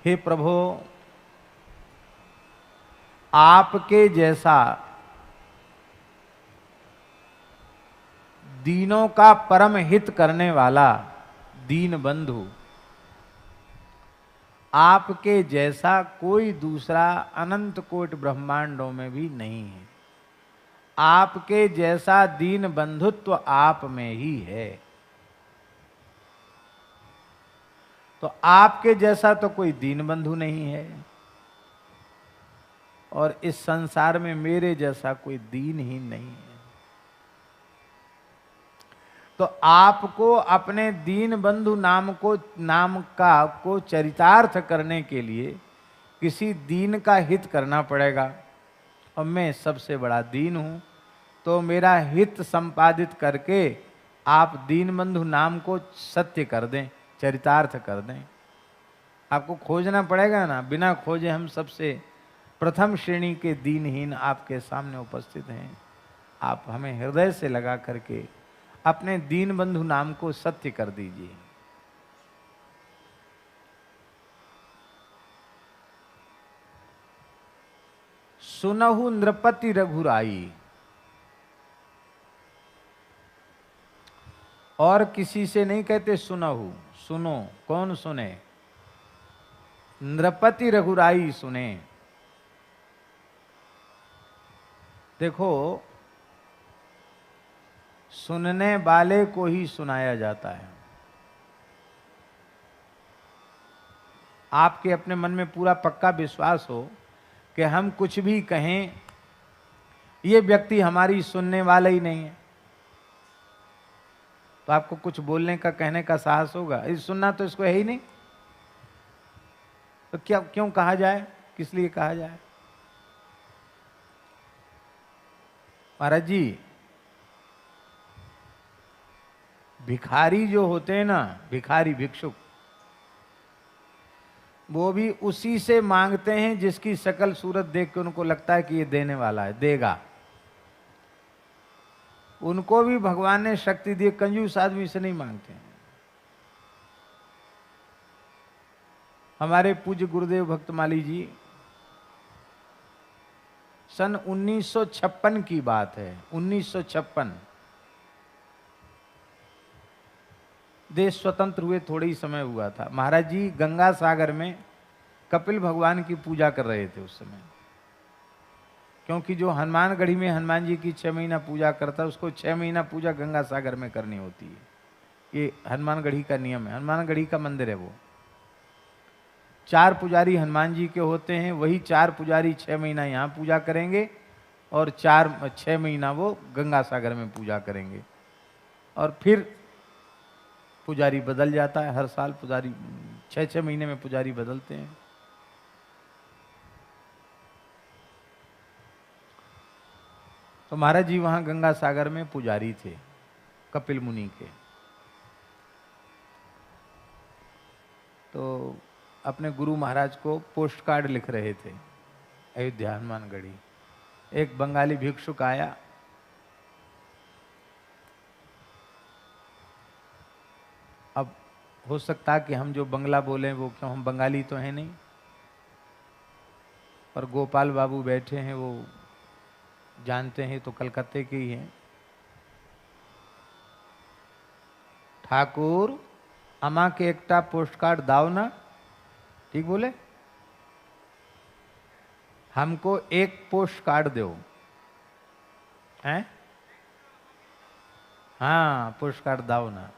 हे प्रभु, आपके जैसा दीनों का परम हित करने वाला दीन बंधु आपके जैसा कोई दूसरा अनंत कोटि ब्रह्मांडों में भी नहीं है। आपके जैसा दीन बंधुत्व आप में ही है। तो आपके जैसा तो कोई दीन बंधु नहीं है, और इस संसार में मेरे जैसा कोई दीनहीन नहीं है। तो आपको अपने दीन बंधु नाम को चरितार्थ करने के लिए किसी दीन का हित करना पड़ेगा, और मैं सबसे बड़ा दीन हूं, तो मेरा हित संपादित करके आप दीन बंधु नाम को सत्य कर दें, चरितार्थ कर दें। आपको खोजना पड़ेगा ना, बिना खोजे हम सबसे प्रथम श्रेणी के दीनहीन आपके सामने उपस्थित हैं। आप हमें हृदय से लगा करके अपने दीन बंधु नाम को सत्य कर दीजिए। सुनहु नृपति रघुराई, और किसी से नहीं कहते सुनहु, सुनो, कौन सुने? नृपति रघुराई सुने। देखो, सुनने वाले को ही सुनाया जाता है। आपके अपने मन में पूरा पक्का विश्वास हो कि हम कुछ भी कहें, ये व्यक्ति हमारी सुनने वाला ही नहीं है, तो आपको कुछ बोलने का, कहने का साहस होगा? इस सुनना तो इसको है ही नहीं, तो क्या क्यों कहा जाए, किस लिए कहा जाए? महाराज जी, भिखारी जो होते हैं ना, भिखारी भिक्षुक, वो भी उसी से मांगते हैं जिसकी शकल सूरत देख के उनको लगता है कि ये देने वाला है, देगा। उनको भी भगवान ने शक्ति दी, कंजूस आदमी से नहीं मांगते हैं। हमारे पूज्य गुरुदेव भक्तमाली जी, सन 1956 की बात है, 1956, देश स्वतंत्र हुए थोड़े ही समय हुआ था। महाराज जी गंगा सागर में कपिल भगवान की पूजा कर रहे थे उस समय, क्योंकि जो हनुमानगढ़ी में हनुमान जी की 6 महीना पूजा करता है, उसको 6 महीना पूजा गंगा सागर में करनी होती है। ये हनुमानगढ़ी का नियम है, हनुमानगढ़ी का मंदिर है वो। 4 पुजारी हनुमान जी के होते हैं, वही 4 पुजारी 6 महीना यहाँ पूजा करेंगे, और 6 महीना वो गंगा सागर में पूजा करेंगे, और फिर पुजारी बदल जाता है। हर साल पुजारी 6-6 महीने में पुजारी बदलते हैं। तो महाराज जी वहां गंगा सागर में पुजारी थे, कपिल मुनि के। तो अपने गुरु महाराज को पोस्ट कार्ड लिख रहे थे अयोध्या हनुमानगढ़ी। एक बंगाली भिक्षुक आया, अब हो सकता कि हम जो बंगला बोलें वो, क्यों, हम बंगाली तो हैं नहीं, पर गोपाल बाबू बैठे हैं, वो जानते हैं, तो कलकत्ते के ही हैं। ठाकुर अमा के एकटा पोस्ट कार्ड दाओ ना, ठीक बोले? हमको एक पोस्ट कार्ड दो, हैं? हाँ, पोस्ट कार्ड दाओ ना।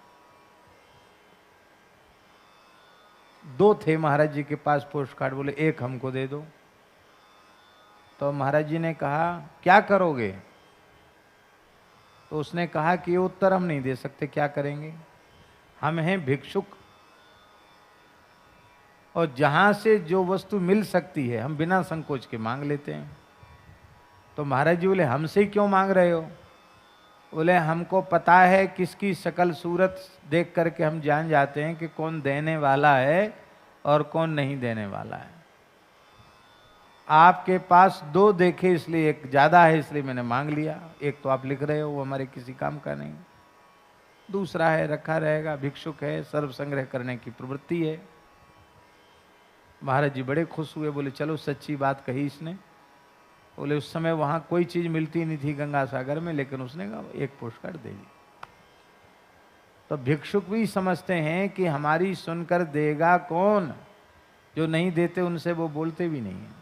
2 थे महाराज जी के पास पोस्ट कार्ड, बोले एक हमको दे दो। तो महाराज जी ने कहा क्या करोगे? तो उसने कहा कि ये उत्तर हम नहीं दे सकते, क्या करेंगे, हम हैं भिक्षुक, और जहां से जो वस्तु मिल सकती है हम बिना संकोच के मांग लेते हैं। तो महाराज जी बोले हमसे ही क्यों मांग रहे हो? बोले हमको पता है, किसकी शकल सूरत देख करके हम जान जाते हैं कि कौन देने वाला है और कौन नहीं देने वाला है। आपके पास 2 देखे, इसलिए एक ज्यादा है, इसलिए मैंने मांग लिया। एक तो आप लिख रहे हो, वो हमारे किसी काम का नहीं। दूसरा है रखा रहेगा, भिक्षुक है, सर्व संग्रह करने की प्रवृत्ति है। महाराज जी बड़े खुश हुए, बोले चलो सच्ची बात कही इसने। बोले उस समय वहां कोई चीज मिलती नहीं थी गंगा सागर में, लेकिन उसने कहा एक पुष्कर दे दी। तो भिक्षुक भी समझते हैं कि हमारी सुनकर देगा कौन, जो नहीं देते उनसे वो बोलते भी नहीं है।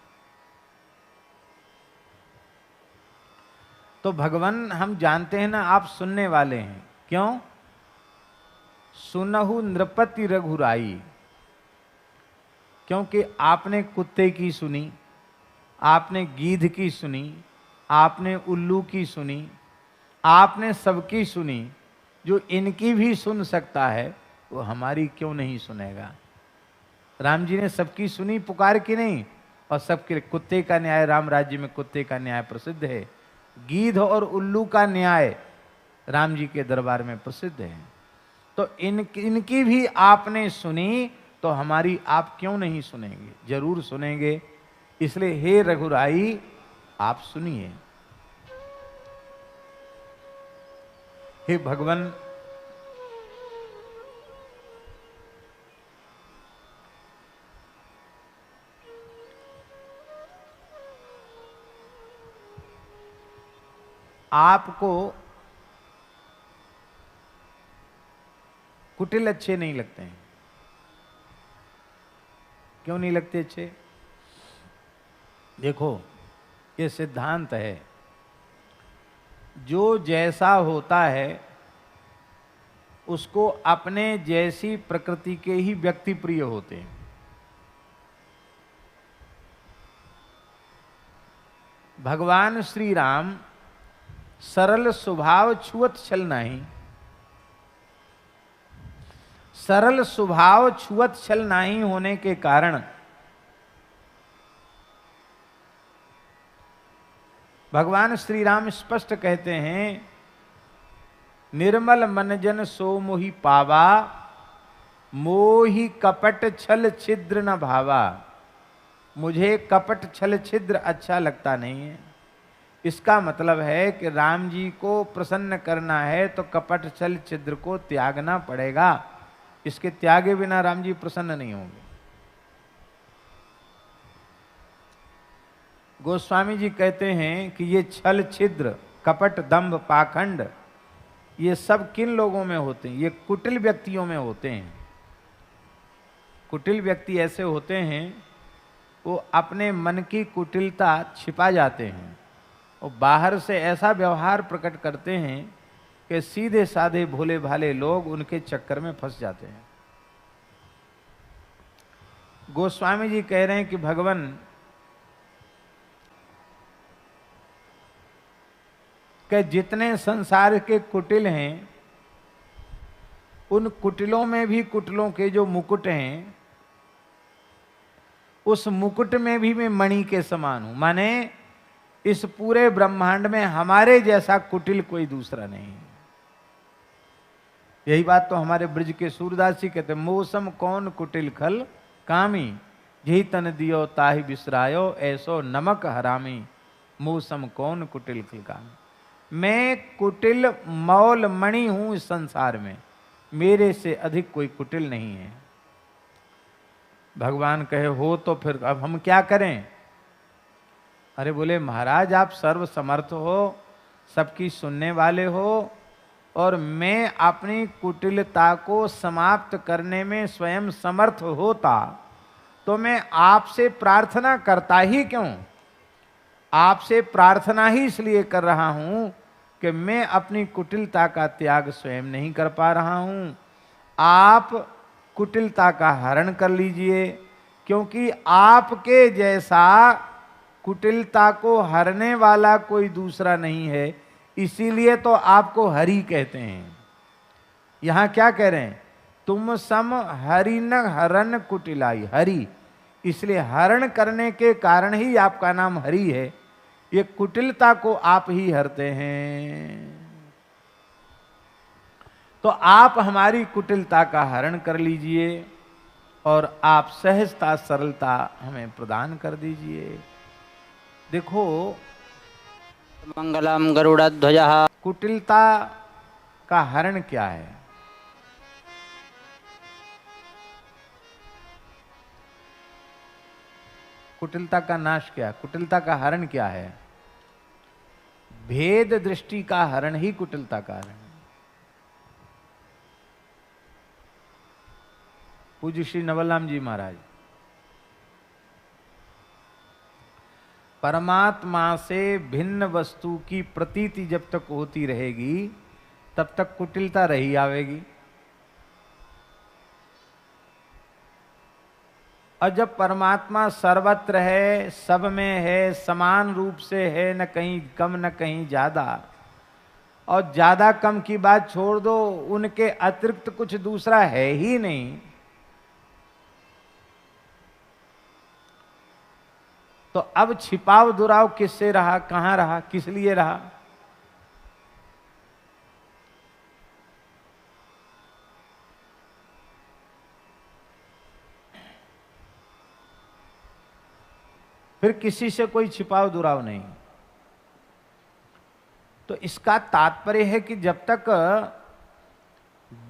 तो भगवान हम जानते हैं ना, आप सुनने वाले हैं। क्यों? सुनहु नृपति रघुराई, क्योंकि आपने कुत्ते की सुनी, आपने गीध की सुनी, आपने उल्लू की सुनी, आपने सबकी सुनी। जो इनकी भी सुन सकता है वो हमारी क्यों नहीं सुनेगा? राम जी ने सबकी सुनी, पुकार की नहीं, और सबके कुत्ते का न्याय, राम राज्य में कुत्ते का न्याय प्रसिद्ध है। गीध और उल्लू का न्याय राम जी के दरबार में प्रसिद्ध है। तो इनकी भी आपने सुनी, तो हमारी आप क्यों नहीं सुनेंगे? जरूर सुनेंगे। इसलिए हे रघुराई आप सुनिए। हे भगवान, आपको कुटिल अच्छे नहीं लगते हैं। क्यों नहीं लगते अच्छे? देखो ये सिद्धांत है, जो जैसा होता है उसको अपने जैसी प्रकृति के ही व्यक्ति प्रिय होते हैं। भगवान श्री राम सरल स्वभाव छुअत छल नहीं, सरल स्वभाव छुअत छल नहीं होने के कारण भगवान श्री राम स्पष्ट कहते हैं, निर्मल मन जन सो मोहि पावा, मोहि कपट छल छिद्र न भावा। मुझे कपट छल छिद्र अच्छा लगता नहीं है। इसका मतलब है कि राम जी को प्रसन्न करना है तो कपट छल छिद्र को त्यागना पड़ेगा। इसके त्यागे बिना राम जी प्रसन्न नहीं होंगे। गोस्वामी जी कहते हैं कि ये छल छिद्र, कपट, दंभ, पाखंड, ये सब किन लोगों में होते हैं? ये कुटिल व्यक्तियों में होते हैं। कुटिल व्यक्ति ऐसे होते हैं, वो अपने मन की कुटिलता छिपा जाते हैं और बाहर से ऐसा व्यवहार प्रकट करते हैं कि सीधे साधे भोले भाले लोग उनके चक्कर में फंस जाते हैं। गोस्वामी जी कह रहे हैं कि भगवान, कि जितने संसार के कुटिल हैं, उन कुटिलों में भी कुटिलों के जो मुकुट हैं, उस मुकुट में भी मैं मणि के समान हूं। माने इस पूरे ब्रह्मांड में हमारे जैसा कुटिल कोई दूसरा नहीं है। यही बात तो हमारे ब्रज के सूरदास जी कहते, मौसम कौन कुटिल खल कामी, यही तन दियो ताहि बिसरायो, ऐसो नमक हरामी, मौसम कौन कुटिल खल कामी। मैं कुटिल मौल मणि हूं इस संसार में, मेरे से अधिक कोई कुटिल नहीं है। भगवान कहे हो तो फिर अब हम क्या करें? अरे बोले महाराज आप सर्व समर्थ हो, सबकी सुनने वाले हो, और मैं अपनी कुटिलता को समाप्त करने में स्वयं समर्थ होता तो मैं आपसे प्रार्थना करता ही क्यों? आपसे प्रार्थना ही इसलिए कर रहा हूं कि मैं अपनी कुटिलता का त्याग स्वयं नहीं कर पा रहा हूं। आप कुटिलता का हरण कर लीजिए, क्योंकि आपके जैसा कुटिलता को हरने वाला कोई दूसरा नहीं है। इसीलिए तो आपको हरि कहते हैं। यहां क्या कह रहे हैं? तुम सम हरि न हरन कुटिलाई। हरि, इसलिए हरण करने के कारण ही आपका नाम हरि है। ये कुटिलता को आप ही हरते हैं। तो आप हमारी कुटिलता का हरण कर लीजिए और आप सहजता सरलता हमें प्रदान कर दीजिए। देखो, मंगलम गरुड़ध्वजः। कुटिलता का हरण क्या है? कुटिलता का नाश क्या, कुटिलता का हरण क्या है? भेद दृष्टि का हरण ही कुटिलता का हरण है। पूज्य श्री नवलराम जी महाराज, परमात्मा से भिन्न वस्तु की प्रतीति जब तक होती रहेगी तब तक कुटिलता रही आवेगी, और जब परमात्मा सर्वत्र है, सब में है, समान रूप से है, न कहीं कम न कहीं ज्यादा, और ज्यादा कम की बात छोड़ दो, उनके अतिरिक्त कुछ दूसरा है ही नहीं, तो अब छिपाव दुराव किससे रहा, कहां रहा, किस लिए रहा? फिर किसी से कोई छिपाव दुराव नहीं। तो इसका तात्पर्य है कि जब तक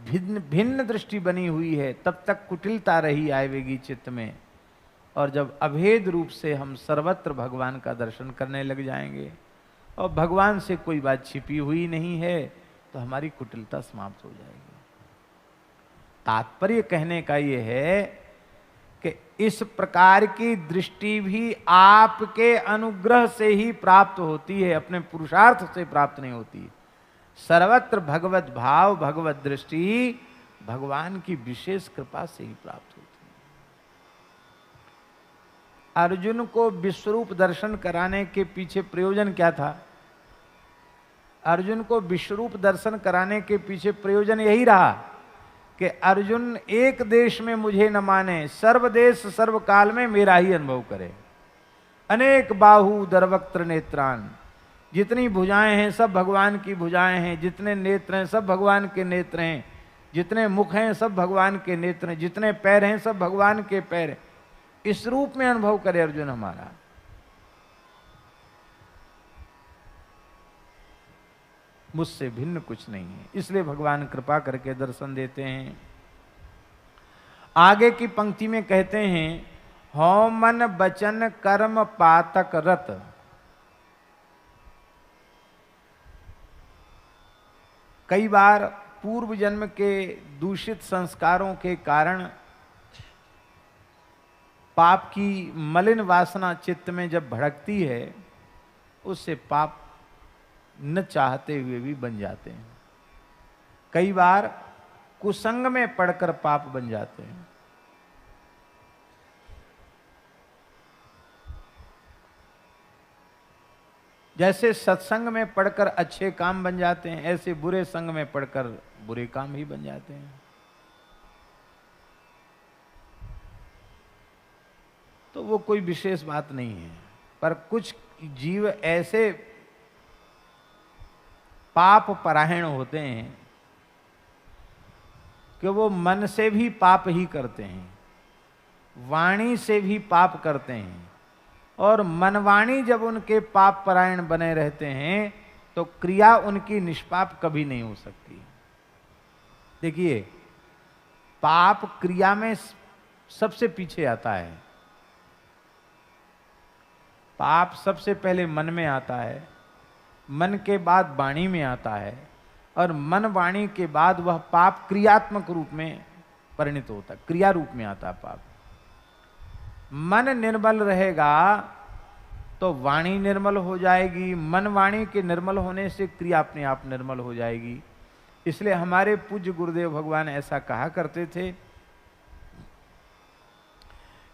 भिन्न भिन्न दृष्टि बनी हुई है तब तक कुटिलता रही आएगी चित्त में, और जब अभेद रूप से हम सर्वत्र भगवान का दर्शन करने लग जाएंगे और भगवान से कोई बात छिपी हुई नहीं है तो हमारी कुटिलता समाप्त हो जाएगी। तात्पर्य कहने का यह है कि इस प्रकार की दृष्टि भी आपके अनुग्रह से ही प्राप्त होती है, अपने पुरुषार्थ से प्राप्त नहीं होती। सर्वत्र भगवत भाव, भगवत दृष्टि भगवान की विशेष कृपा से ही प्राप्त होती है। अर्जुन को विश्वरूप दर्शन कराने के पीछे प्रयोजन क्या था? अर्जुन को विश्वरूप दर्शन कराने के पीछे प्रयोजन यही रहा कि अर्जुन एक देश में मुझे न माने, सर्वदेश सर्वकाल में मेरा ही अनुभव करे। अनेक बाहु दरवक्त्र नेत्रान, जितनी भुजाएं हैं सब भगवान की भुजाएं हैं, जितने नेत्र हैं सब भगवान के नेत्र हैं, जितने मुख हैं सब भगवान के नेत्र हैं, जितने पैर हैं सब भगवान के पैर हैं। इस रूप में अनुभव करे अर्जुन हमारा। मुझसे भिन्न कुछ नहीं है, इसलिए भगवान कृपा करके दर्शन देते हैं। आगे की पंक्ति में कहते हैं, हौ मन बचन कर्म पातक रत। कई बार पूर्व जन्म के दूषित संस्कारों के कारण पाप की मलिन वासना चित्त में जब भड़कती है, उससे पाप न चाहते हुए भी बन जाते हैं। कई बार कुसंग में पड़कर पाप बन जाते हैं। जैसे सत्संग में पढ़कर अच्छे काम बन जाते हैं, ऐसे बुरे संग में पढ़कर बुरे काम ही बन जाते हैं। तो वो कोई विशेष बात नहीं है, पर कुछ जीव ऐसे पाप परायण होते हैं कि वो मन से भी पाप ही करते हैं, वाणी से भी पाप करते हैं, और मनवाणी जब उनके पाप परायण बने रहते हैं तो क्रिया उनकी निष्पाप कभी नहीं हो सकती। देखिए, पाप क्रिया में सबसे पीछे आता है। पाप सबसे पहले मन में आता है, मन के बाद वाणी में आता है, और मन वाणी के बाद वह पाप क्रियात्मक रूप में परिणित होता है, क्रिया रूप में आता है पाप। मन निर्मल रहेगा तो वाणी निर्मल हो जाएगी, मन वाणी के निर्मल होने से क्रिया अपने आप निर्मल हो जाएगी। इसलिए हमारे पूज्य गुरुदेव भगवान ऐसा कहा करते थे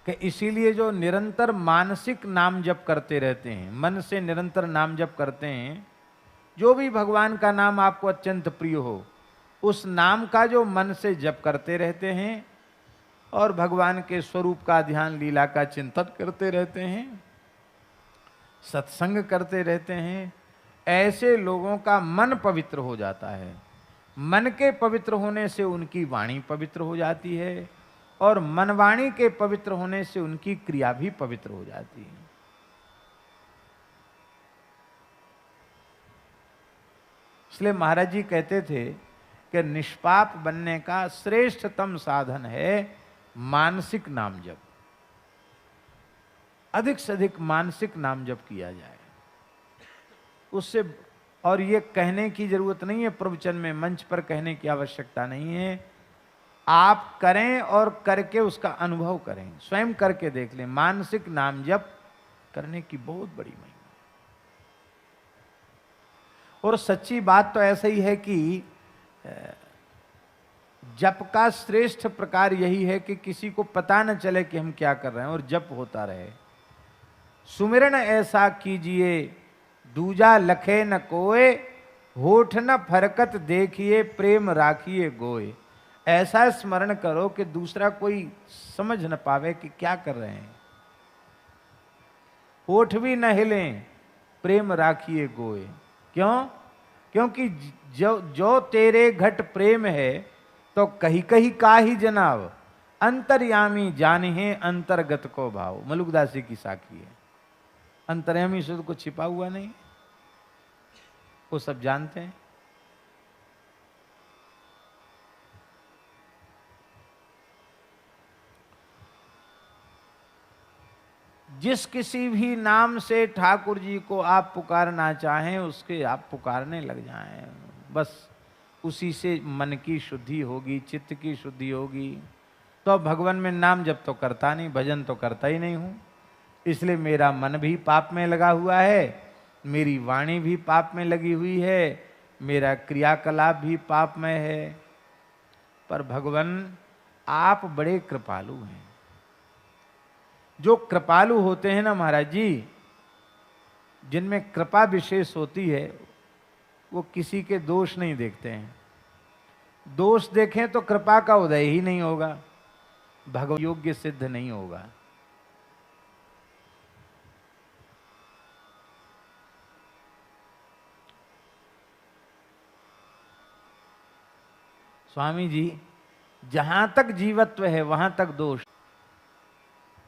कि इसीलिए जो निरंतर मानसिक नाम जप करते रहते हैं, मन से निरंतर नाम जप करते हैं, जो भी भगवान का नाम आपको अत्यंत प्रिय हो, उस नाम का जो मन से जप करते रहते हैं और भगवान के स्वरूप का ध्यान, लीला का चिंतन करते रहते हैं, सत्संग करते रहते हैं, ऐसे लोगों का मन पवित्र हो जाता है। मन के पवित्र होने से उनकी वाणी पवित्र हो जाती है, और मनवाणी के पवित्र होने से उनकी क्रिया भी पवित्र हो जाती है। इसलिए महाराज जी कहते थे कि निष्पाप बनने का श्रेष्ठतम साधन है मानसिक नाम जप। अधिक से अधिक मानसिक नाम जप किया जाए उससे। और ये कहने की जरूरत नहीं है प्रवचन में, मंच पर कहने की आवश्यकता नहीं है, आप करें और करके उसका अनुभव करें, स्वयं करके देख लें। मानसिक नाम जप करने की बहुत बड़ी महिमा। और सच्ची बात तो ऐसा ही है कि जप का श्रेष्ठ प्रकार यही है कि किसी को पता न चले कि हम क्या कर रहे हैं और जप होता रहे। सुमिरन ऐसा कीजिए दूजा लखे न कोय, होठ न फरकत देखिए प्रेम राखिए गोय। ऐसा स्मरण करो कि दूसरा कोई समझ न पावे कि क्या कर रहे हैं, होठ भी न हिलें प्रेम राखिए गोय। क्यों? क्योंकि जो तेरे घट प्रेम है तो कहीं कहीं का ही जनाब, अंतर्यामी जाने अंतर्गत को भाव। मलुकदासी की साखी है, अंतर्यामी से तो कुछ छिपा हुआ नहीं, वो सब जानते हैं। जिस किसी भी नाम से ठाकुर जी को आप पुकारना चाहें उसके आप पुकारने लग जाएं, बस उसी से मन की शुद्धि होगी, चित्त की शुद्धि होगी। तो भगवान में नाम जब तो करता नहीं, भजन तो करता ही नहीं हूं, इसलिए मेरा मन भी पाप में लगा हुआ है, मेरी वाणी भी पाप में लगी हुई है, मेरा क्रियाकलाप भी पाप में है। पर भगवान आप बड़े कृपालु हैं। जो कृपालु होते हैं ना महाराज जी, जिनमें कृपा विशेष होती है, वो किसी के दोष नहीं देखते हैं। दोष देखें तो कृपा का उदय ही नहीं होगा, भगवत योग्य सिद्ध नहीं होगा। स्वामी जी, जहां तक जीवत्व है वहां तक दोष,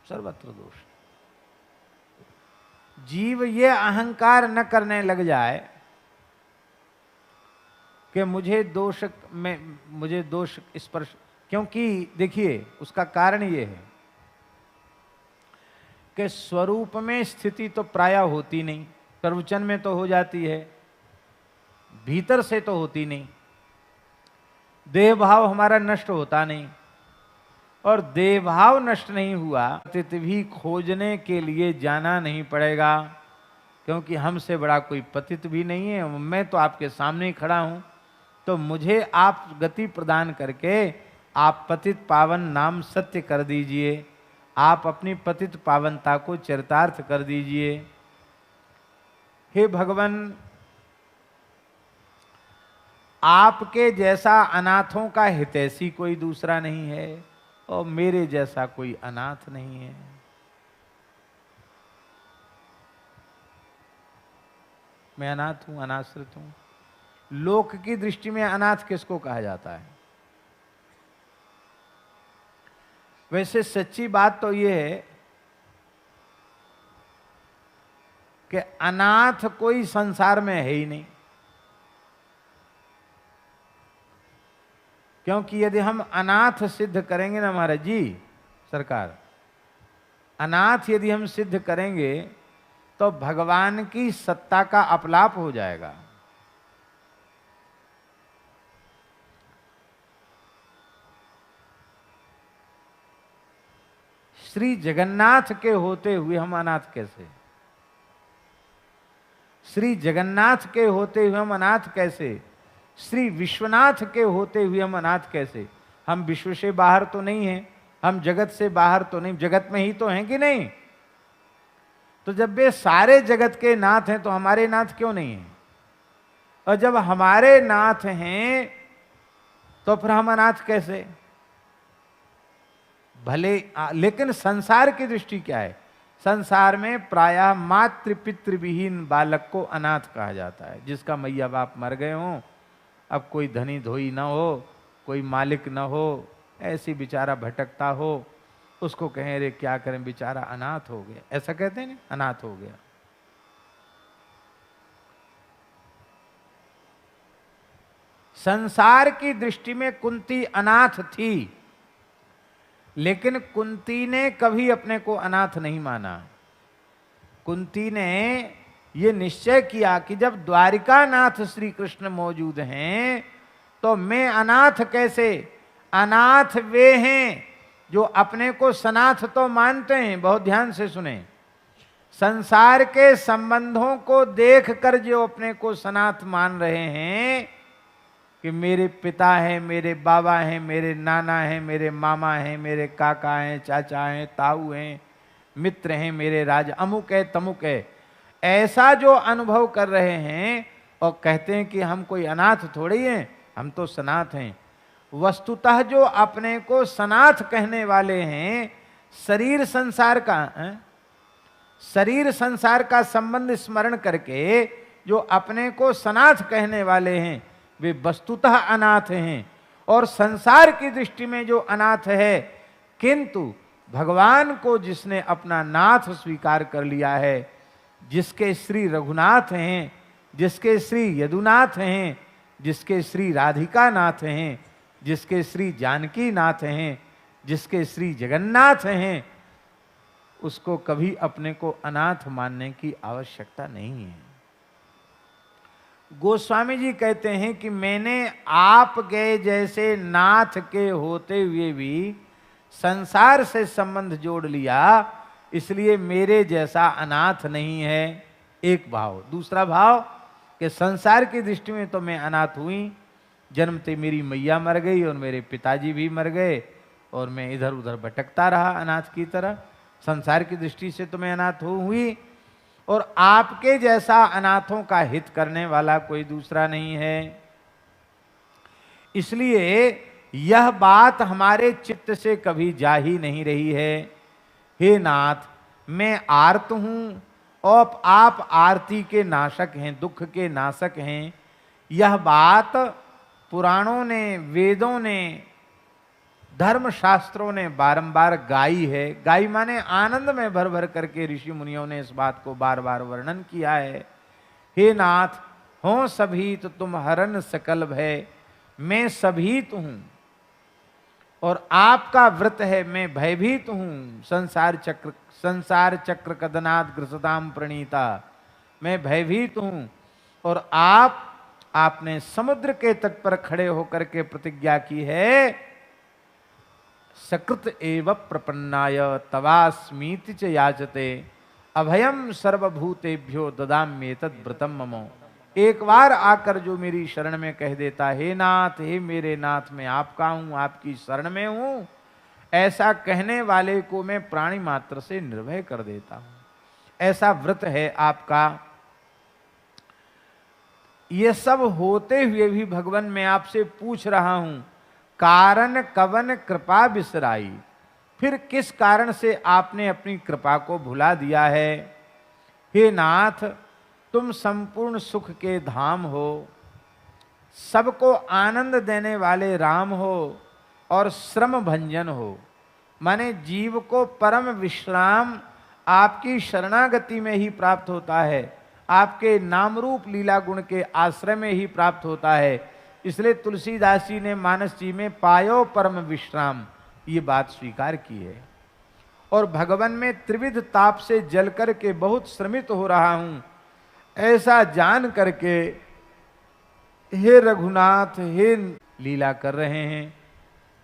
सर्वत्र दोष। जीव ये अहंकार न करने लग जाए कि मुझे दोष स्पर्श, क्योंकि देखिए उसका कारण ये है कि स्वरूप में स्थिति तो प्रायः होती नहीं, प्रवचन में तो हो जाती है, भीतर से तो होती नहीं। देह भाव हमारा नष्ट होता नहीं, और देह भाव नष्ट नहीं हुआ पतित भी खोजने के लिए जाना नहीं पड़ेगा, क्योंकि हमसे बड़ा कोई पतित भी नहीं है। मैं तो आपके सामने ही खड़ा हूं, तो मुझे आप गति प्रदान करके आप पतित पावन नाम सत्य कर दीजिए, आप अपनी पतित पावनता को चरितार्थ कर दीजिए। हे भगवान, आपके जैसा अनाथों का हितैषी कोई दूसरा नहीं है, और मेरे जैसा कोई अनाथ नहीं है। मैं अनाथ हूं, अनाश्रित हूं। लोक की दृष्टि में अनाथ किसको कहा जाता है? वैसे सच्ची बात तो यह है कि अनाथ कोई संसार में है ही नहीं, क्योंकि यदि हम अनाथ सिद्ध करेंगे ना महाराज जी, सरकार, अनाथ यदि हम सिद्ध करेंगे तो भगवान की सत्ता का अपलाप हो जाएगा। श्री जगन्नाथ के होते हुए हम अनाथ कैसे? श्री जगन्नाथ के होते हुए हम अनाथ कैसे? श्री विश्वनाथ के होते हुए हम अनाथ कैसे? हम विश्व से बाहर तो नहीं हैं, हम जगत से बाहर तो नहीं, जगत में ही तो हैं कि नहीं? तो जब वे सारे जगत के नाथ हैं तो हमारे नाथ क्यों नहीं हैं? और जब हमारे नाथ हैं तो फिर हम अनाथ कैसे? भले लेकिन संसार की दृष्टि क्या है? संसार में प्रायः मातृ पितृ विहीन बालक को अनाथ कहा जाता है, जिसका मैया बाप मर गए हों, अब कोई धनी धोई ना हो, कोई मालिक ना हो, ऐसी बेचारा भटकता हो, उसको कहें अरे क्या करें बेचारा अनाथ हो गया, ऐसा कहते हैं ना, अनाथ हो गया। संसार की दृष्टि में कुंती अनाथ थी, लेकिन कुंती ने कभी अपने को अनाथ नहीं माना। कुंती ने ये निश्चय किया कि जब द्वारिका नाथ श्री कृष्ण मौजूद हैं तो मैं अनाथ कैसे? अनाथ वे हैं जो अपने को सनाथ तो मानते हैं, बहुत ध्यान से सुने, संसार के संबंधों को देखकर जो अपने को सनाथ मान रहे हैं कि मेरे पिता हैं, मेरे बाबा हैं, मेरे नाना हैं, मेरे मामा हैं, मेरे काका हैं, चाचा हैं, ताऊ हैं, मित्र हैं, मेरे राज अमुक है तमुक है, ऐसा जो अनुभव कर रहे हैं और कहते हैं कि हम कोई अनाथ थोड़े ही हैं, हम तो सनाथ हैं। वस्तुतः जो अपने को सनाथ कहने वाले हैं, शरीर संसार का संबंध स्मरण करके जो अपने को सनाथ कहने वाले हैं, वे वस्तुतः अनाथ हैं और संसार की दृष्टि में जो अनाथ है। किंतु भगवान को जिसने अपना नाथ स्वीकार कर लिया है, जिसके श्री रघुनाथ हैं, जिसके श्री यदुनाथ हैं, जिसके श्री राधिका नाथ हैं, जिसके श्री जानकी नाथ हैं, जिसके श्री जगन्नाथ हैं, उसको कभी अपने को अनाथ मानने की आवश्यकता नहीं है। गोस्वामी जी कहते हैं कि मैंने आप गए जैसे नाथ के होते हुए भी संसार से संबंध जोड़ लिया, इसलिए मेरे जैसा अनाथ नहीं है। एक भाव। दूसरा भाव कि संसार की दृष्टि में तो मैं अनाथ हुई, जन्मते मेरी मैया मर गई और मेरे पिताजी भी मर गए और मैं इधर उधर भटकता रहा अनाथ की तरह। संसार की दृष्टि से तो मैं अनाथ हुई और आपके जैसा अनाथों का हित करने वाला कोई दूसरा नहीं है। इसलिए यह बात हमारे चित्त से कभी जा ही नहीं रही है। हे नाथ, मैं आर्त हूं और आप आरती के नाशक हैं, दुख के नाशक हैं। यह बात पुराणों ने, वेदों ने, धर्मशास्त्रों ने बारंबार गाई है। गाई माने आनंद में भर भर करके ऋषि मुनियों ने इस बात को बार बार वर्णन किया है। हे नाथ, हो सभी तो तुम हरन सकल भय, मैं सभीत हूं और आपका व्रत है, मैं भयभीत हूं। संसार चक्र कदनाद ग्रसदाम प्रणीता, मैं भयभीत हूं और आपने समुद्र के तट पर खड़े होकर के प्रतिज्ञा की है, सकृत एव प्रपन्नाय तवास्मीति च याचते अभयम सर्वभूतेभ्यो ददाम्येतद् व्रतम ममो। एक बार आकर जो मेरी शरण में कह देता, हे नाथ, हे मेरे नाथ, मैं आपका हूं, आपकी शरण में हूं, ऐसा कहने वाले को मैं प्राणी मात्र से निर्भय कर देता हूं। ऐसा व्रत है आपका। ये सब होते हुए भी भगवान मैं आपसे पूछ रहा हूं, कारण कवन कृपा बिसराई, फिर किस कारण से आपने अपनी कृपा को भुला दिया है। हे नाथ, तुम संपूर्ण सुख के धाम हो, सबको आनंद देने वाले राम हो और श्रम भंजन हो, माने जीव को परम विश्राम आपकी शरणागति में ही प्राप्त होता है, आपके नाम रूप लीला गुण के आश्रय में ही प्राप्त होता है। इसलिए तुलसीदास जी ने मानस जी में पायो परम विश्राम ये बात स्वीकार की है। और भगवान में त्रिविध ताप से जल करके बहुत श्रमित हो रहा हूं, ऐसा जान करके हे रघुनाथ, हे लीला कर रहे हैं,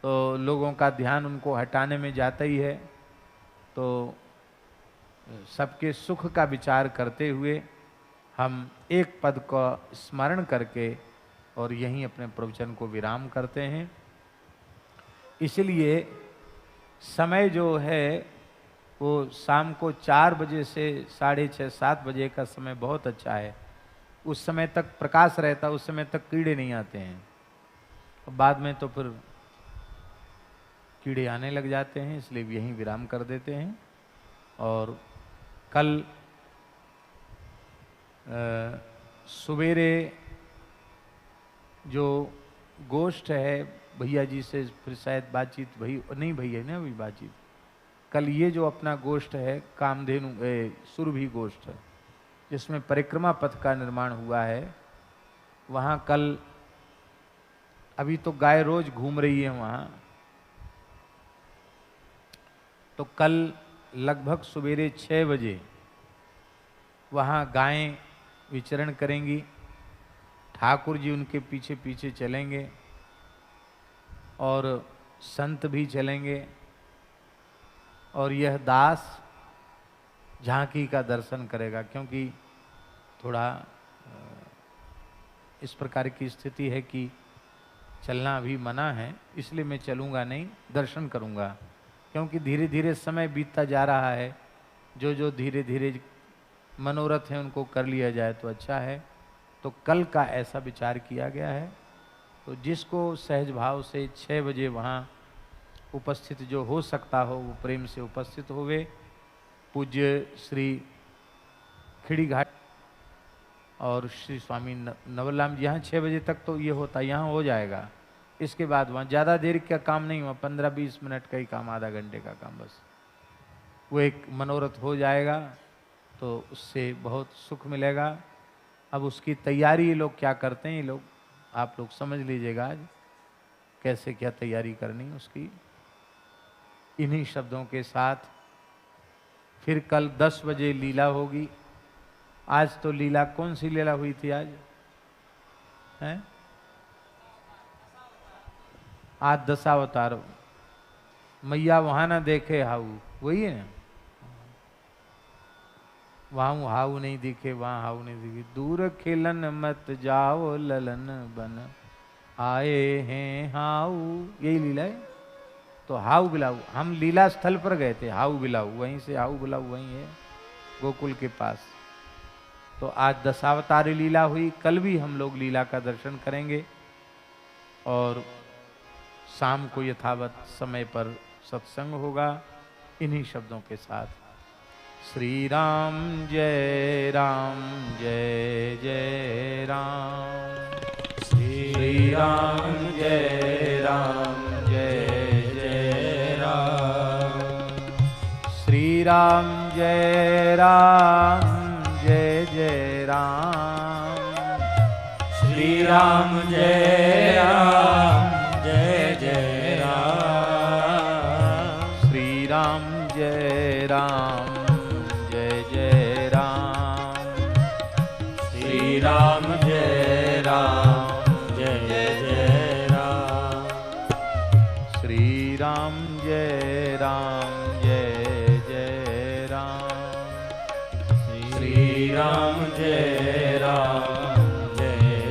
तो लोगों का ध्यान उनको हटाने में जाता ही है। तो सबके सुख का विचार करते हुए हम एक पद को स्मरण करके और यहीं अपने प्रवचन को विराम करते हैं। इसलिए समय जो है वो शाम को 4 बजे से 6:30-7 बजे का समय बहुत अच्छा है। उस समय तक प्रकाश रहता, उस समय तक कीड़े नहीं आते हैं। बाद में तो फिर कीड़े आने लग जाते हैं, इसलिए यहीं विराम कर देते हैं। और कल सवेरे जो गोष्ठ है भैया जी से फिर शायद बातचीत नहीं भैया ने अभी बातचीत, कल ये जो अपना गोष्ठ है कामधेनु सुरभि गोष्ठ, जिसमें परिक्रमा पथ का निर्माण हुआ है, वहाँ कल, अभी तो गाय रोज घूम रही है वहाँ, तो कल लगभग सवेरे 6 बजे वहाँ गायें विचरण करेंगी, ठाकुर जी उनके पीछे पीछे चलेंगे और संत भी चलेंगे, और यह दास झांकी का दर्शन करेगा। क्योंकि थोड़ा इस प्रकार की स्थिति है कि चलना अभी मना है, इसलिए मैं चलूँगा नहीं, दर्शन करूँगा। क्योंकि धीरे धीरे समय बीतता जा रहा है, जो जो धीरे धीरे मनोरथ हैं उनको कर लिया जाए तो अच्छा है। तो कल का ऐसा विचार किया गया है। तो जिसको सहज भाव से 6 बजे वहाँ उपस्थित जो हो सकता हो वो प्रेम से उपस्थित होवे। पूज्य श्री खिड़ी घाट और श्री स्वामी नवलराम जी, यहाँ 6 बजे तक तो ये होता, यहाँ हो जाएगा। इसके बाद वहाँ ज़्यादा देर का काम नहीं हुआ, 15-20 मिनट का ही काम, आधा घंटे का काम बस। वो एक मनोरथ हो जाएगा तो उससे बहुत सुख मिलेगा। अब उसकी तैयारी ये लोग क्या करते हैं, ये लोग आप लोग समझ लीजिएगा आज कैसे क्या तैयारी करनी उसकी। इन्हीं शब्दों के साथ फिर कल 10 बजे लीला होगी। आज तो लीला, कौन सी लीला हुई थी आज है? आज दशावतार। मैया वहां ना देखे हाउ, वही है ना, वहां हाउ नहीं दिखे, वहां हाउ नहीं दिखे। दूर खेलन मत जाओ ललन बन, आए हैं हाउ, यही लीला है। तो हाउ बिलाऊ, हम लीला स्थल पर गए थे, हाउ बिलाऊ, वहीं से हाउ बिलाऊ वहीं है गोकुल के पास। तो आज दशावतारी लीला हुई, कल भी हम लोग लीला का दर्शन करेंगे और शाम को यथावत समय पर सत्संग होगा। इन्हीं शब्दों के साथ श्री राम जय जय राम, श्री राम जय जय राम, श्री राम जय जय राम, श्री राम जय जय राम, श्री राम जय जय राम, श्री राम जय जय राम, श्री राम जय जय राम, श्री राम जय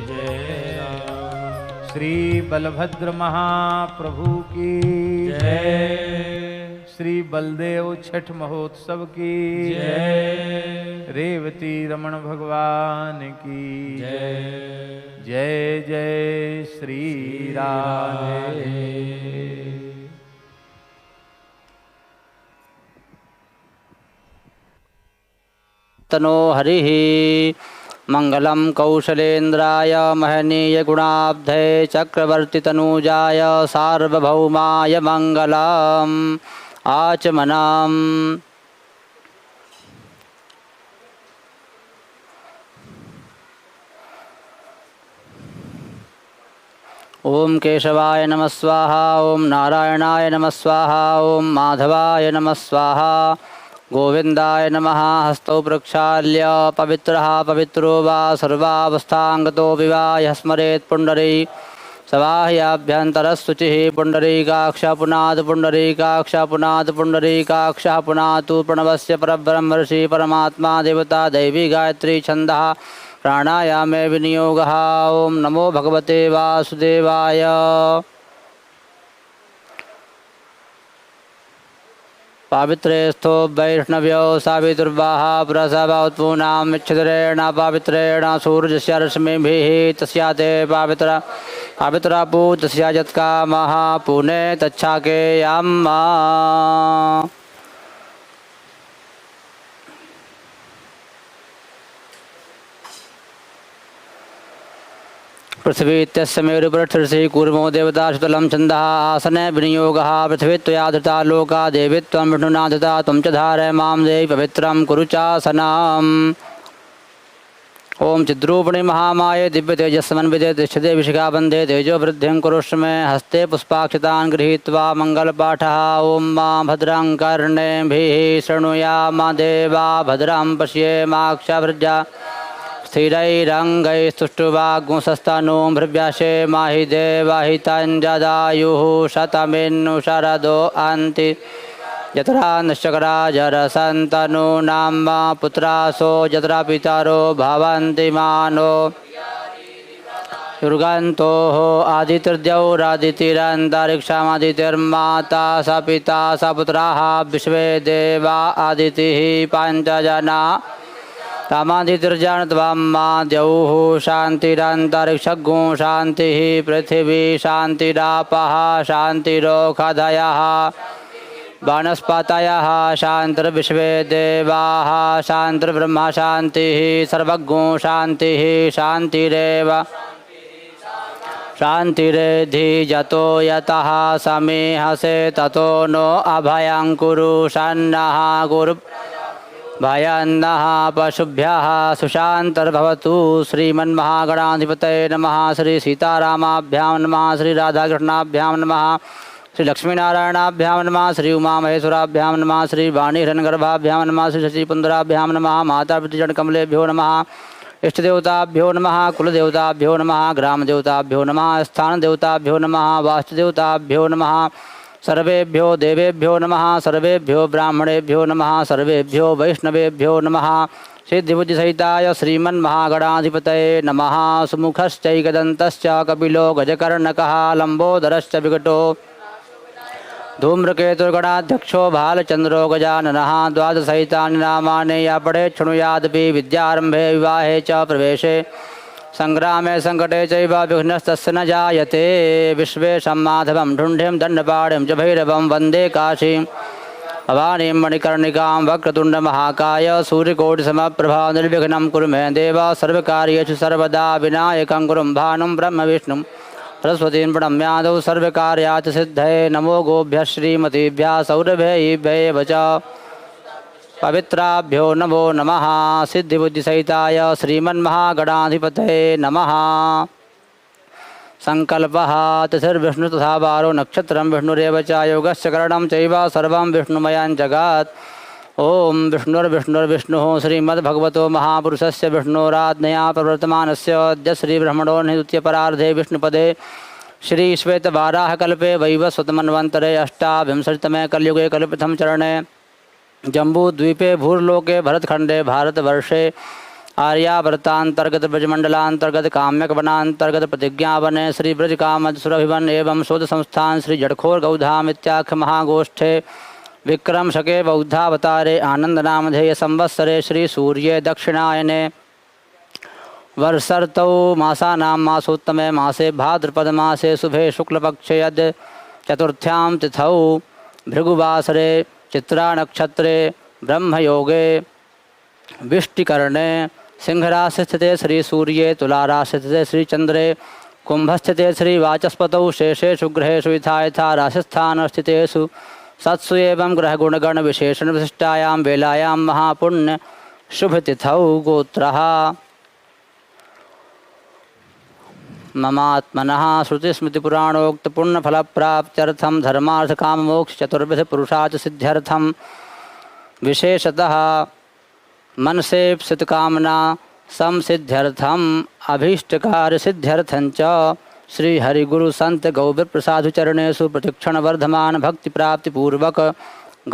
जय राम। श्री बलभद्र महाप्रभु की जय, श्री बलदेव छठ महोत्सव की जय, रेवती रमण भगवान की जय, जय जय श्री राधे। तनो हरिः मंगलम कौशलेन्द्राय महनीय गुणाब्धे चक्रवर्ती तनूजाय सार्वभौमाय मंगलम आचमनम्। ओम केशवाय नमः स्वाहा, ओम नारायणाय नमः स्वाहा, ओम माधवाय नमः स्वाहा, गोविंदाय नमः। हस्तौ प्रक्षाल्य पवित्रः पवित्रो वा सर्वावस्थांगतो विवाह स्मरेत् पुंडरी सवाह्याभ्यन्तरशुचिः पुंडरीकाक्ष पुनात् पुंडरीकाक्ष पुनात् पुंडरीकाक्ष पुनातु प्रणवस्य परब्रह्म ऋषि परमात्मा देवता दैवी गायत्री छन्दः प्राणायामे विनियोगः। ओम नमो भगवते वासुदेवाय। पावित्रेस्थो वैष्णव्यो सावितुर्वाहा प्रसवोत्पूनां छिद्रेण पावित्रेण सूर्यस्य रश्मिभिः तस्याते पावित्रा पूतस्या यत्कामः पुने तच्छाकेयम्। पृथ्वी इत्यस्य मेरुपृष्ठऋषि कूर्मो देवता सुतलं छन्दः आसने विनियोगः। पृथ्वी त्वया धृता लोका देवी त्वं विष्णुना धृता त्वं च धारय मां देवि पवित्रं कुरु चासनम्। ओम चिद्रूपिणी महामाये दिव्य तेजस्मन्विते तिष्ठते विशिखाबन्धे तेजो वृद्धिं कुरुष्व मे हस्ते पुष्पाक्षतान् गृहीत्वा मङ्गलपाठः ओम मां भद्रं कर्णेभिः शृणुयाम देवा भद्रं पश्येमाक्षभृजा स्थिरैरङ्गैस्तुष्टुवाग्मुंसस्तनूं भृव्याशे माहि देवहितञ्जदायुः शतमिन्नु शरदो अन्ति यत्रा नश्चकरा जरसन्तनूनां पुत्रासो यत्रा पितरो भवन्ति मानो युर्गन्तोः आदित्यर्द्यौरादितिरन्तरिक्षमादितिर्माता स पिता स पुत्राः विश्वे देवा आदितिः पञ्चजना तामादितिर्जनत्वमाद्यौः शान्तिरन्तरिक्षगो शान्तिः पृथिवी शान्तिरापः शान्तिरोषधयः वनस्पतयः शान्तिर्विश्वे देवाः शान्तिर्ब्रह्म शान्तिः सर्वज्ञो शान्तिः शान्तिरेव शान्तिरेधि जतो यतः समीहसे ततो नो अभयं कुरु सन्नः गुरु भयन्नः पशुभ्यः सुशान्तर्भवतु। श्रीमन्महागणाधिपतये नमः। श्री सीतारामाभ्यां नमः। श्री राधाकृष्णाभ्यां नमः। श्री लक्ष्मीनारायणाभ्यां नमः। श्री उमामहेश्वराभ्यां नमः। श्री वाणीहिरण्यगर्भाभ्यां नमः। श्री शशिपुन्द्राभ्यां नमः। माता पितृचरणकमलेभ्यो नमः। इष्टदेवताभ्यो नमः। कुलदेवताभ्यो नमः। ग्रामदेवताभ्यो नमः। स्थानदेवताभ्यो नमः। वास्तुदेवताभ्यो नमः। सर्वेभ्यो देवेभ्यो नमः। सर्वेभ्यो ब्राह्मणेभ्यो नमः। सर्वेभ्यो वैष्णवेभ्यो नमः। सिद्धिबुद्धिसहिताय श्रीमन्महागणाधिपतये नमः। सुमुखश्चैकदन्तश्च कपिलो गजकर्णकः लम्बोदरश्च विकटो धूम्रकेतुर्गणाध्यक्षो भालचन्द्रो गजाननः। द्वादशसहितानि नामानि या पठे शृणुयादपि विद्यारम्भे विवाहे च प्रवेशे संग्रामे संकटे चैव विघ्नस्तस्य न जायते। विश्वेशं माधवं ढुण्ढिं दण्डपाणिं च भैरवं वन्दे काशीं भवानीं मणिकर्णिकां वक्रतुण्डमहाकाय सूर्यकोटिसमप्रभा निर्विघ्नं कुरु मे देव सर्वकार्येषु सर्वदा विनायकं गुरुं भानुं ब्रह्मविष्णुं सरस्वतीं प्रणम्यादौ सर्वकार्याच सिद्धये नमो गोभ्यः श्रीमतीभ्यः सौरभेयीभ्येव च पवित्राभ्यो नमो नमः। सिद्धिबुद्धिसहिताय श्रीमन्महागणाधिपतये नमः। संकल्पः तिथिर्विष्णु तथा वारो नक्षत्रं विष्णुरेव च योगस्य करणं चैव सर्वं विष्णुमयं जगत्। ओम विष्णुर्विष्णुर्विष्णुः श्रीमद्भगवतो महापुरुषस्य विष्णोराज्ञया प्रवर्तमानस्य अद्य श्रीब्रह्मणो द्वितीयपरार्धे विष्णुपदे श्रीश्वेतवाराहकल्पे वैवस्वतमन्वन्तरे अष्टाविंशतितमे कलियुगे कल्पितं चरणे जम्बूद्वीपे भूर्लोके भरतखंडे भारतवर्षे आर्यावर्तांतर्गत ब्रजमंडलांतर्गत काम्यकवनांतर्गत प्रतिज्ञावने श्री ब्रजकामदसुरभिवन एवं शोध संस्थान श्री जड़खोर गौधाम इत्याख्य महागोष्ठे विक्रम शके बौद्धावतारे आनंद नामधेय संवत्सरे श्री सूर्ये दक्षिणायने वर्षर्तौ मासानां मासोत्तमे मासे भाद्रपद मासे शुभे शुक्लपक्षे यद् चतुर्थ्यां तिथौ भृगुवासरे चित्रा नक्षत्रे ब्रह्मयोगे विष्टिकर्णे सिंहराशि स्थिते श्री सूर्ये तुलाराशि स्थिते श्री चंद्रे कुंभस्थिते श्री वाचस्पतौ शेषेषु ग्रहेषु यथा यथा राशिस्थान स्थितेषु सत्सु एवं ग्रहगुणगण विशेषण विशिष्टायां वेलायां महापुण्य शुभतिथौ गोत्रः ममात्मनः श्रुतिस्मृतिपुराणोक्तपुण्यफलप्राप्त्यर्थं धर्मार्थकाममोक्ष पुरुषार्थ सिद्ध्यर्थं विशेषतः मनसेप्सितकामना संसिद्ध्यर्थम अभीष्टकार्य सिद्ध्यर्थं च श्री हरिगुरु संत गौवीरप्रसाद चरणेषु प्रतिक्षण वर्धमान भक्ति प्राप्ति पूर्वक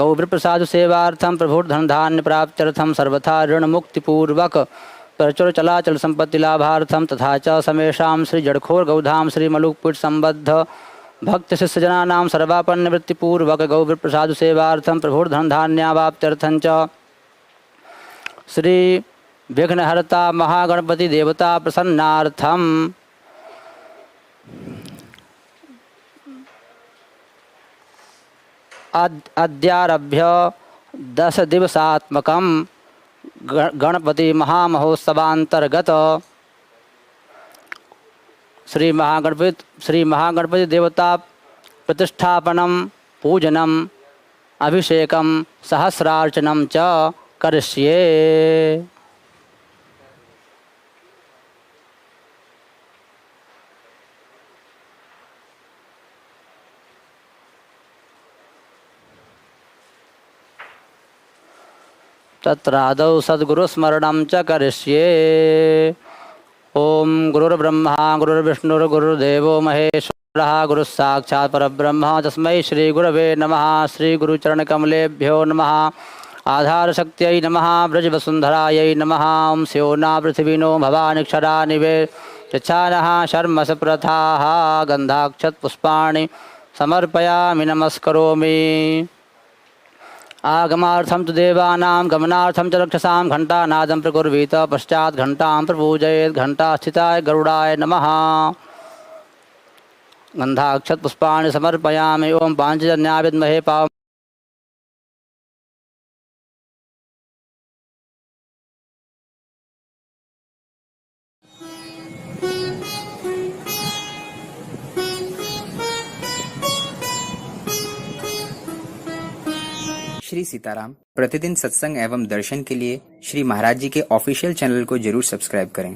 गौवीरप्रसाद सेवार्थम प्रभुर्धन धान्य प्राप्त्यर्थम सर्वथा ऋण मुक्ति पूर्वक प्रचुर चलाचल संपत्ति लाभार्थम तथा च समेषां श्री जड़खोर गौधाम श्री मलुकपीठ संबद्ध भक्त शिष्यजनानां सर्वापन्न वृत्ति पूर्वक गौवीरप्रसाद सेवार्थम प्रभुर्धन धान्यावाप्त्यर्थं च श्री विघ्नहर्ता महागणपति देवता प्रसन्नार्थम अद्यारभ्य 10 दिवसात्मकं गणपति महामहोत्सवांतर्गत श्री महागणपति देवता प्रतिष्ठापनं पूजनम अभिषेकं सहस्रार्चनं च करिष्ये। तत्रादौ सद्गुरुस्मरणं च करिष्ये। ओम गुरुर्ब्रह्मा गुरुर्विष्णुर्गुरुर्देवो महेश्वरः गुरुः साक्षात् परब्रह्म तस्मै श्री गुरवे नमः। श्री गुरुचरणकमलेभ्यो नमः। आधारशक्त्यै नमः। ब्रजवसुन्धरायै नमः। ओं स्योना पृथिवीनो भवानिक्षरा निवेशच्छानः शर्मस प्रथाः गन्धाक्षतपुष्पाणि समर्पयामि नमस्करोमि। आगमार्थं तु देवानां गमनार्थं च रक्षसां घण्टानादं प्रकुर्वीत पश्चात् घण्टां प्रपूजयेत्। घण्टास्थिताय गरुडाय नमः। गन्धाक्षतपुष्पाणि समर्पयामि। ओं पाञ्चजन्याय विद्महे पाव श्री सीताराम। प्रतिदिन सत्संग एवं दर्शन के लिए श्री महाराज जी के ऑफिशियल चैनल को जरूर सब्सक्राइब करें।